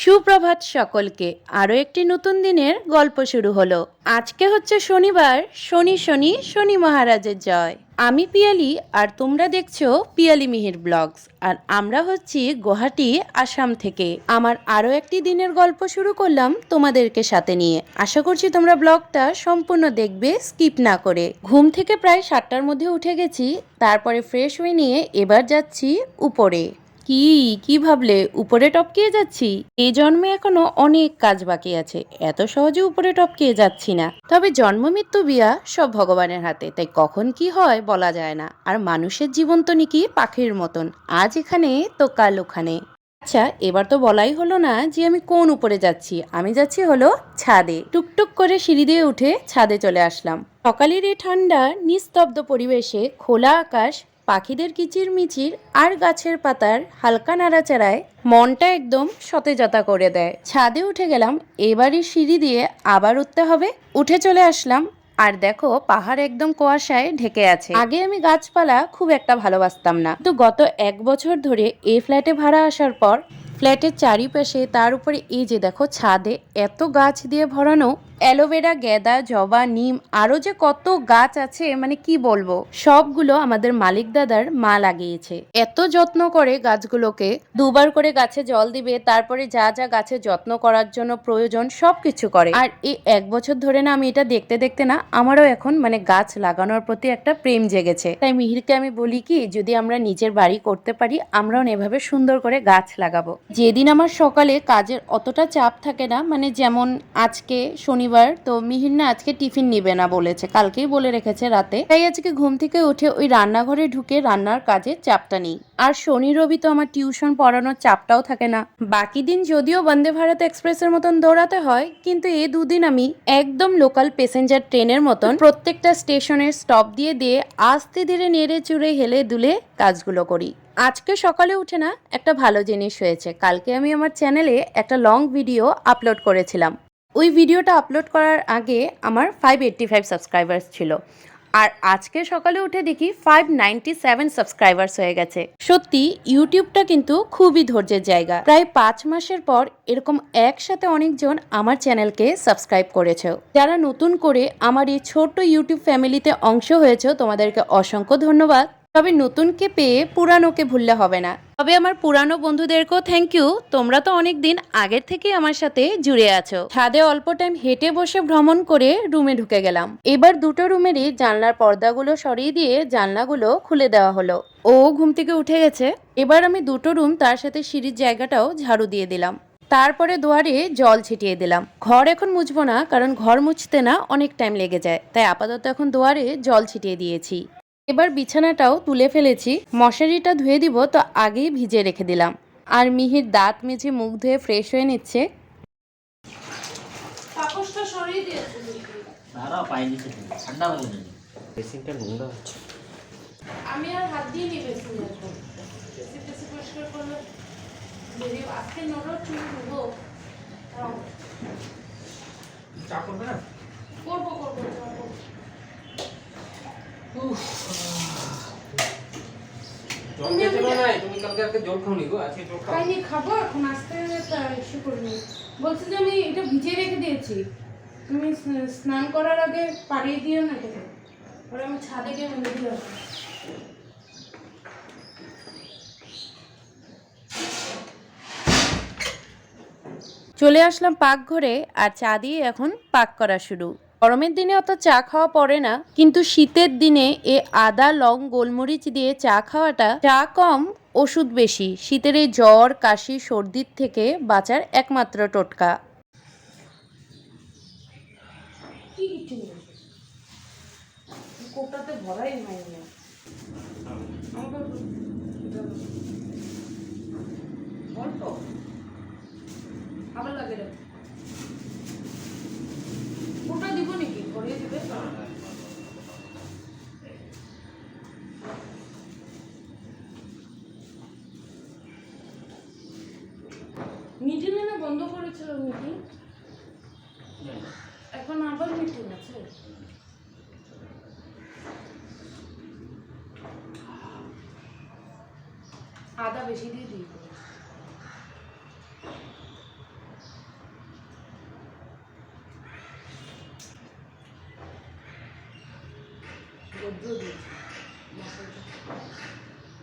সুপ্রভাত সকলকে। আরও একটি নতুন দিনের গল্প শুরু হলো। আজকে হচ্ছে শনিবার। শনি শনি শনি মহারাজের জয়। আমি পিয়ালি আর তোমরা দেখছো পিয়ালি মিহির ব্লগস। আর আমরা হচ্ছি গুয়াহাটি, আসাম থেকে। আমার আরও একটি দিনের গল্প শুরু করলাম তোমাদেরকে সাথে নিয়ে। আশা করছি তোমরা ব্লগটা সম্পূর্ণ দেখবে, স্কিপ না করে। ঘুম থেকে প্রায় 7টার মধ্যে উঠে গেছি। তারপরে ফ্রেশ হয়ে নিয়ে এবার যাচ্ছি উপরে। কি ভাবলে উপরে টপকিয়ে যাচ্ছি? এই জন্মে এখনো অনেক কাজ বাকি আছে, এত সহজে উপরে টপকিয়ে যাচ্ছি না। তবে জন্ম মৃত্যু বিয়া সব ভগবানের হাতে, তাই কখন কি হয় বলা যায় না। আর মানুষের জীবন তো নাকি পাখির মতন, আজ এখানে তো কাল ওখানে। আচ্ছা, এবার তো বলাই হলো না যে আমি কোন উপরে যাচ্ছি। আমি যাচ্ছি হলো ছাদে। টুকটুক করে সিঁড়ি দিয়ে উঠে ছাদে চলে আসলাম। সকালের এই ঠান্ডা নিস্তব্ধ পরিবেশে, খোলা আকাশ, পাখিদের কিচিরমিচির আর গাছের পাতার হালকা নাড়াচাড়ায় মনটা একদম সতেজতা করে দেয়। ছাদে উঠে গেলাম। এবারই সিঁড়ি দিয়ে আবার উঠতে হবে। উঠে চলে আসলাম। আর দেখো, পাহাড় একদম কুয়াশায় ঢেকে আছে। আগে আমি গাছপালা খুব একটা ভালোবাসতাম না, তো গত 1 বছর ধরে এই ফ্ল্যাটে ভাড়া আসার পর ফ্ল্যাটের চারিপাশে, তার উপরে এই যে দেখো ছাদে এত গাছ দিয়ে ভরানো, অ্যালোভেরা, গেঁদা, জবা, নিম, আরো যে কত গাছ আছে মানে কি বলবো। সবগুলো আমাদের মালিক দাদার মা লাগিয়েছে। এত যত্ন করে গাছগুলোকে, 2বার করে গাছে জল দিবে, তারপরে যা যা গাছের যত্ন করার জন্য প্রয়োজন সবকিছু করে। আর এই 1 বছর ধরে না আমি এটা দেখতে দেখতে না আমারও এখন মানে গাছ লাগানোর প্রতি একটা প্রেম জেগেছে। তাই মিহিরকে আমি বলি কি, যদি আমরা নিজের বাড়ি করতে পারি আমরাও এভাবে সুন্দর করে গাছ লাগাবো। যেদিন আমার সকালে কাজের অতটা চাপ থাকে না, মানে যেমন আজকে শনিবার, তো মিহির না আজকে টিফিন নিবে না বলেছে, কালকেই বলে রেখেছে রাতে। তাই আজকে ঘুম থেকে উঠে ওই রান্নাঘরে ঢুকে রান্নার কাজে চাপটা নেই। আর শনি রবি তো আমার টিউশন পড়ানোর চাপটাও থাকে না। বাকি দিন যদিও বন্দে ভারত এক্সপ্রেসের মতন দৌড়াতে হয়, কিন্তু এই দুদিন আমি একদম লোকাল প্যাসেঞ্জার ট্রেনের মতন প্রত্যেকটা স্টেশনের স্টপ দিয়ে দিয়ে আস্তে ধীরে নেড়ে চুড়ে হেলে দুলে কাজগুলো করি। আজকে সকালে উঠে না একটা ভালো জিনিস হয়েছে। কালকে আমি আমার চ্যানেলে একটা লং ভিডিও আপলোড করেছিলাম। ওই ভিডিওটা আপলোড করার আগে আমার 585 সাবস্ক্রাইবার্স ছিল, আর আজকে সকালে উঠে দেখি 597 সাবস্ক্রাইবার্স হয়ে গেছে। সত্যি ইউটিউবটা কিন্তু খুবই ধৈর্যের জায়গা। প্রায় 5 মাসের পর এরকম একসাথে অনেকজন আমার চ্যানেলকে সাবস্ক্রাইব করেছে। যারা নতুন করে আমার এই ছোট্ট ইউটিউব ফ্যামিলিতে অংশ হয়েছে, তোমাদেরকে অসংখ্য ধন্যবাদ। তবে নতুনকে পেয়ে পুরানোকে ভুললে হবে না। তবে আমার পুরানো বন্ধুদেরকেও থ্যাংক ইউ, তোমরা তো অনেক দিন আগের থেকে আমার সাথে জুড়ে আছো। ছাদে অল্প টাইম হেঁটে বসে ভ্রমণ করে রুমে ঢুকে গেলাম। এবার দুটো রুমেরই জানলার পর্দাগুলো সরিয়ে দিয়ে জানলাগুলো খুলে দেওয়া হলো। ও ঘুম থেকে উঠে গেছে। এবার আমি দুটো রুম তার সাথে সিঁড়ির জায়গাটাও ঝাড়ু দিয়ে দিলাম। তারপরে দুয়ারে জল ছিটিয়ে দিলাম। ঘর এখন মুছবো না, কারণ ঘর মুছতে না অনেক টাইম লেগে যায়, তাই আপাতত এখন দুয়ারে জল ছিটিয়ে দিয়েছি। এবার বিছানাটাও তুলে ফেলেছি। মশারিটা ধুয়ে দিব তো আগেই ভিজে রেখে দিলাম। আর মিহির দাঁত মেজে মুখ ধুয়ে ফ্রেশ হয়ে নিচ্ছে। আমি আর হাত দিয়ে নিয়ে বেশি পরিষ্কার করলে আজকে নোটও চুল ধুবো। চা করবে না? করবো। খাবো এখন, আসতে ইস্যু করবি। বলছি যে আমি এটা ভিজিয়ে রেখে দিয়েছি, তুমি স্নান করার আগে পাড়িয়ে দিও না এটা, ওরা আমি ছাদে গিয়ে মেলে দিয়ে আসবো। চলে আসলাম পাকঘরে, আর চা দিয়ে এখন পাক করা শুরু। গরমের দিনে অত চা খাওয়া পড়ে না, কিন্তু শীতের দিনে এ আদা, লং, গোলমরিচ দিয়ে চা খাওয়াটা, চা কম ওষুধ বেশি, শীতের এই জ্বর, কাশি, সর্দির থেকে বাঁচার একমাত্র টোটকা। কোটাতে ভরাই নাই না অল্প আবার লাগে রে। কোটা দিব নাকি? ভরিয়ে দিবে। মিটিং না বন্ধ করেছিল মিটিং, এখন আবার মিটিং আছে। আদা বেশি দিয়ে দিই।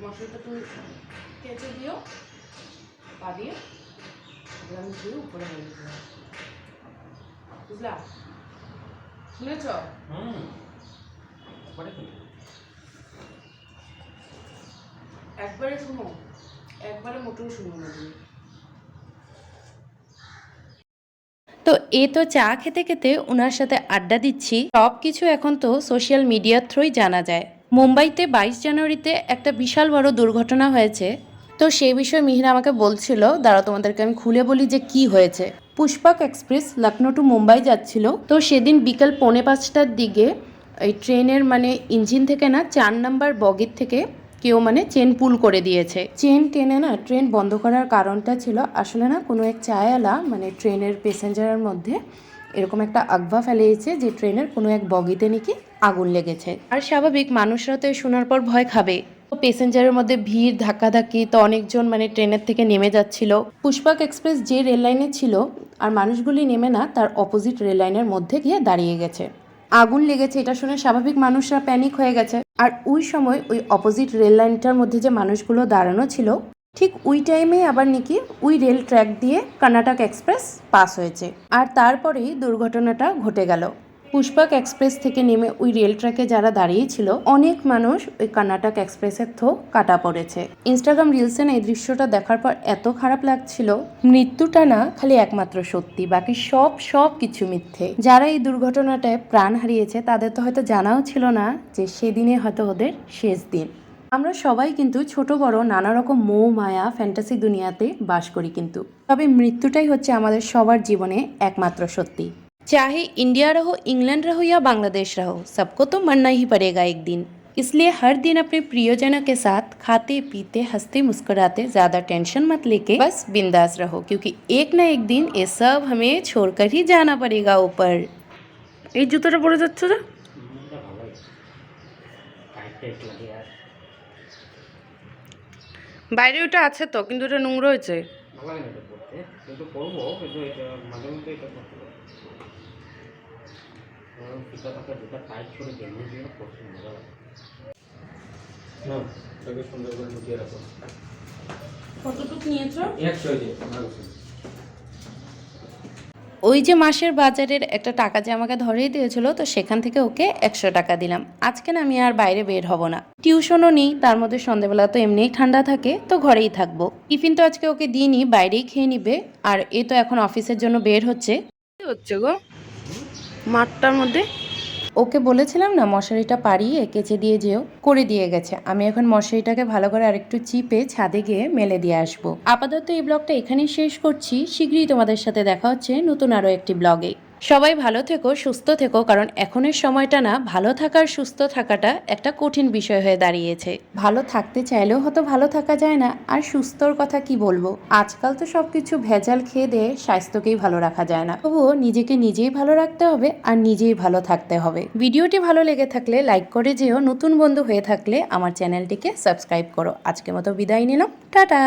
মশলাটা তুমি কেচে দিও, পা দিয়ে আমি দিয়ে উপরে হয়ে দিতে, বুঝলা? শুনেছ? একবারে শুনো, একবারে মোটেও শুনো না তুমি। তো তো চা খেতে খেতে ওনার সাথে আড্ডা দিচ্ছি। সব কিছু এখন তো সোশ্যাল মিডিয়ার থ্রুই জানা যায়। মুম্বাইতে 22 জানুয়ারিতে একটা বিশাল বড় দুর্ঘটনা হয়েছে। তো সেই বিষয়ে মিহির আমাকে বলছিল, দাঁড়াও তোমাদেরকে আমি খুলে বলি যে কি হয়েছে। পুষ্পাক এক্সপ্রেস লখনৌ টু মুম্বাই যাচ্ছিল। তো সেদিন বিকাল 4:45টার দিকে এই ট্রেনের ইঞ্জিন থেকে না 4 নাম্বার বগির থেকে কেউ চেন পুল করে দিয়েছে। চেন টেনে না ট্রেন বন্ধ করার কারণটা ছিল আসলে না কোনো এক চায়ওয়ালা ট্রেনের প্যাসেঞ্জারের মধ্যে এরকম একটা আফওয়া ফেলেছে যে ট্রেনের কোনো এক বগিতে নাকি আগুন লেগেছে। আর স্বাভাবিক মানুষরা তো শোনার পর ভয় খাবে। তো প্যাসেঞ্জারের মধ্যে ভিড়, ধাক্কাধাক্কি, তো অনেকজন ট্রেনের থেকে নেমে যাচ্ছিল। পুষ্পাক এক্সপ্রেস যে রেল লাইনে ছিল আর মানুষগুলি নেমে না তার অপোজিট রেল লাইনের মধ্যে গিয়ে দাঁড়িয়ে গেছে। আগুন লেগেছে এটা শুনে স্বাভাবিক মানুষরা প্যানিক হয়ে গেছে। আর ওই সময় ওই অপোজিট রেল লাইনটার মধ্যে যে মানুষগুলো দাঁড়ানো ছিল ঠিক ওই টাইমেই আবার নাকি ওই রেল ট্র্যাক দিয়ে কর্ণাটক এক্সপ্রেস পাস হয়েছে। আর তারপরেই দুর্ঘটনাটা ঘটে গেল। পুষ্পাক এক্সপ্রেস থেকে নেমে ওই রেল ট্র্যাকে যারা দাঁড়িয়েছিল অনেক মানুষ ওই কর্ণাটক এক্সপ্রেসের থ্রো কাটা পড়েছে। ইনস্টাগ্রাম রিলসে না এই দৃশ্যটা দেখার পর এত খারাপ লাগছিল। মৃত্যুটা না খালি একমাত্র সত্যি, বাকি সব কিছু মিথ্যে। যারা এই দুর্ঘটনাটায় প্রাণ হারিয়েছে তাদের তো হয়তো জানাও ছিল না যে সেদিনে হয়তো ওদের শেষ দিন। আমরা সবাই কিন্তু ছোট বড় নানা রকম মোহ মায়া ফ্যান্টাসি দুনিয়াতে বাস করি, কিন্তু তবে মৃত্যুটাই হচ্ছে আমাদের সবার জীবনে একমাত্র সত্যি। चाहे इंडिया रहो, इंग्लैंड रहो या बांग्लादेश रहो, सबको तो मरना ही पड़ेगा एक दिन। इसलिए हर दिन अपने प्रियजनों के साथ खाते पीते हंसते मुस्कुराते ज़्यादा टेंशन मत लेके बस बिंदास रहो, क्योंकि एक ना एक दिन ये सब हमें छोड़कर ही जाना पड़ेगा ऊपर। এই জুতোটা পরে যাচ্ছে না, বাইরে ওটা আছে তো, কিন্তু এটা নোংরা হয়েছে। কতটুকু নিয়েছো? ওই যে মাসের বাজারের একটা টাকা যে আমাকে ধরেই দিয়েছিল, তো সেখান থেকে ওকে 100 টাকা দিলাম। আজকে না আমি আর বাইরে বের হব না, টিউশনও নেই, তার মধ্যে সন্ধ্যেবেলা তো এমনিই ঠান্ডা থাকে, তো ঘরেই থাকবো। টিফিন তো আজকে ওকে দিইনি, বাইরেই খেয়ে নিবে। আর এ তো এখন অফিসের জন্য বের হচ্ছে। কি হচ্ছে গো মাঠটার মধ্যে? ওকে বলেছিলাম না মশারিটা পাড়িয়ে কেচে দিয়ে যেও, করে দিয়ে গেছে। আমি এখন মশারিটাকে ভালো করে আরেকটু চিপে ছাদে গিয়ে মেলে দিয়ে আসবো। আপাতত এই ব্লগটা এখানেই শেষ করছি। শীঘ্রই তোমাদের সাথে দেখা হচ্ছে নতুন আরো একটি ব্লগে। সবাই ভালো থেকো, সুস্থ থেকো, কারণ এখনের সময়টা না ভালো থাকার সুস্থ থাকাটা একটা কঠিন বিষয় হয়ে দাঁড়িয়েছে। ভালো থাকতে চাইলেও হয়তো ভালো থাকা যায় না, আর সুস্থর কথা কি বলবো, আজকাল তো সবকিছু ভেজাল খেয়ে দিয়ে স্বাস্থ্যকেই ভালো রাখা যায় না। তবুও নিজেকে নিজেই ভালো রাখতে হবে আর নিজেই ভালো থাকতে হবে। ভিডিওটি ভালো লেগে থাকলে লাইক করে যেও, নতুন বন্ধু হয়ে থাকলে আমার চ্যানেলটিকে সাবস্ক্রাইব করো। আজকের মতো বিদায় নিলাম, টাটা।